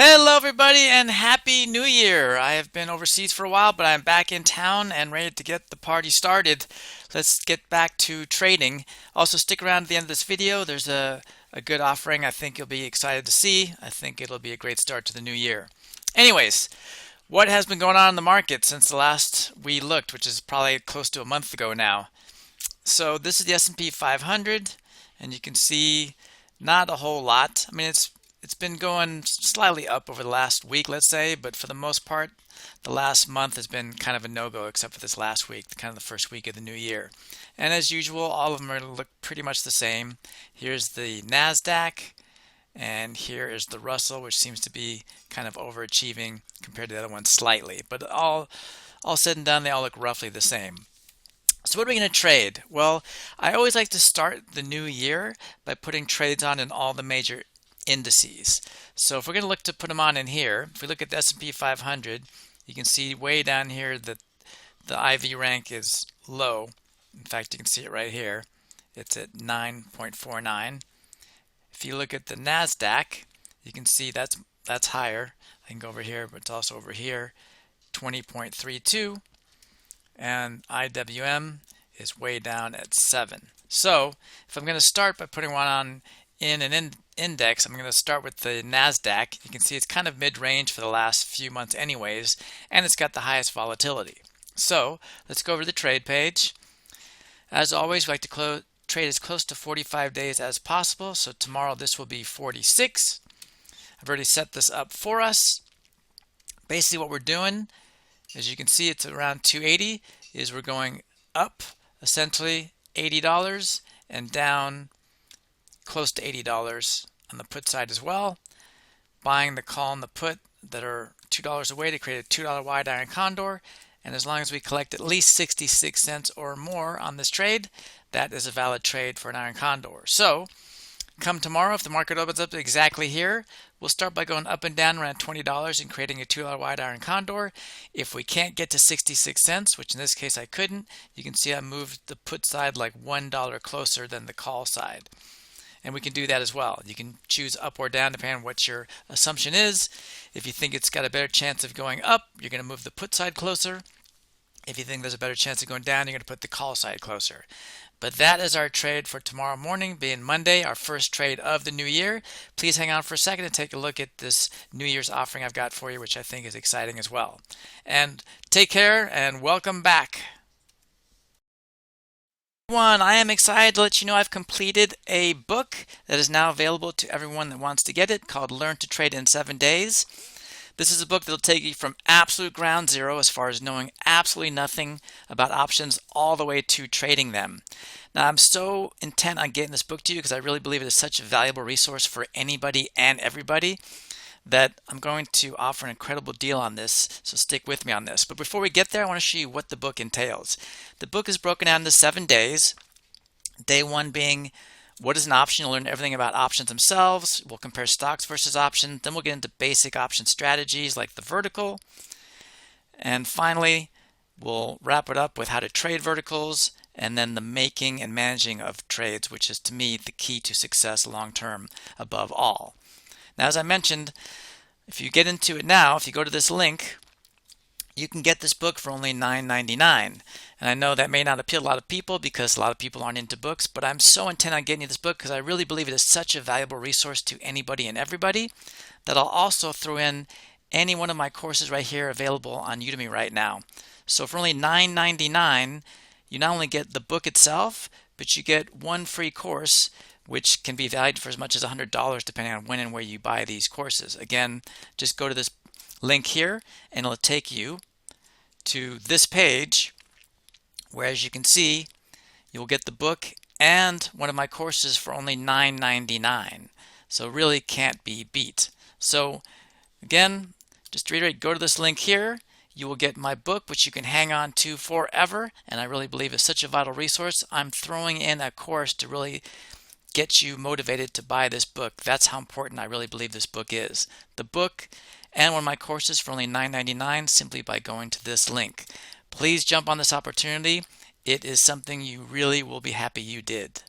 Hello, everybody, and Happy New Year! I have been overseas for a while, but I'm back in town and ready to get the party started. Let's get back to trading. Also, stick around to the end of this video. There's a good offering I think you'll be excited to see. I think it'll be a great start to the new year. Anyways, what has been going on in the market since the last we looked, which is probably close to a month ago now? So this is the S&P 500, and you can see not a whole lot. I mean, it's been going slightly up over the last week, let's say, but for the most part, the last month has been kind of a no-go, except for this last week, kind of the first week of the new year. And as usual, all of them are look pretty much the same. Here's the NASDAQ, and here is the Russell, which seems to be kind of overachieving compared to the other ones slightly. But all said and done, they all look roughly the same. So what are we going to trade? Well, I always like to start the new year by putting trades on in all the major indices. So if we're going to look to put them on in here, if we look at the S&P 500, you can see way down here that the IV rank is low. In fact, you can see it right here. It's at 9.49. If you look at the NASDAQ, you can see that's higher. I can go over here, but it's also over here, 20.32. And IWM is way down at 7. So if I'm going to start by putting one on in an index, I'm going to start with the NASDAQ. You can see it's kind of mid-range for the last few months anyways, and it's got the highest volatility. So let's go over to the trade page. As always, we like to trade as close to 45 days as possible. So tomorrow this will be 46. I've already set this up for us. Basically what we're doing, as you can see, it's around 280, is we're going up essentially $80 and down close to $80 on the put side as well, buying the call and the put that are $2 away to create a $2 wide Iron Condor. And as long as we collect at least 66 cents or more on this trade, that is a valid trade for an Iron Condor. So come tomorrow, if the market opens up exactly here, we'll start by going up and down around $20 and creating a $2 wide Iron Condor. If we can't get to 66 cents, which in this case I couldn't, you can see I moved the put side like $1 closer than the call side. And we can do that as well. You can choose up or down depending on what your assumption is. If you think it's got a better chance of going up, you're going to move the put side closer. If you think there's a better chance of going down, you're going to put the call side closer. But that is our trade for tomorrow morning, being Monday, our first trade of the new year. Please hang on for a second and take a look at this New Year's offering I've got for you, which I think is exciting as well. And take care and welcome back. I am excited to let you know I've completed a book that is now available to everyone that wants to get it, called Learn to Trade in 7 Days. This is a book that will take you from absolute ground zero, as far as knowing absolutely nothing about options, all the way to trading them. Now, I'm so intent on getting this book to you because I really believe it is such a valuable resource for anybody and everybody that I'm going to offer an incredible deal on this, so stick with me on this. But before we get there, I want to show you what the book entails. The book is broken down into 7 days. Day 1 being, what is an option? You'll learn everything about options themselves. We'll compare stocks versus options. Then we'll get into basic option strategies like the vertical. And finally, we'll wrap it up with how to trade verticals, and then the making and managing of trades, which is to me the key to success long term above all. Now, as I mentioned, if you get into it now, if you go to this link, you can get this book for only $9.99. And I know that may not appeal to a lot of people because a lot of people aren't into books, but I'm so intent on getting you this book because I really believe it is such a valuable resource to anybody and everybody that I'll also throw in any one of my courses right here available on Udemy right now. So for only $9.99, you not only get the book itself, but you get one free course, which can be valued for as much as $100 depending on when and where you buy these courses. Again, just go to this link here and it'll take you to this page where, as you can see, you'll get the book and one of my courses for only $9.99. So really can't be beat. So again, just to reiterate, go to this link here. You will get my book, which you can hang on to forever, and I really believe is such a vital resource. I'm throwing in a course to really get you motivated to buy this book. That's how important I really believe this book is. The book and one of my courses for only $9.99 simply by going to this link. Please jump on this opportunity. It is something you really will be happy you did.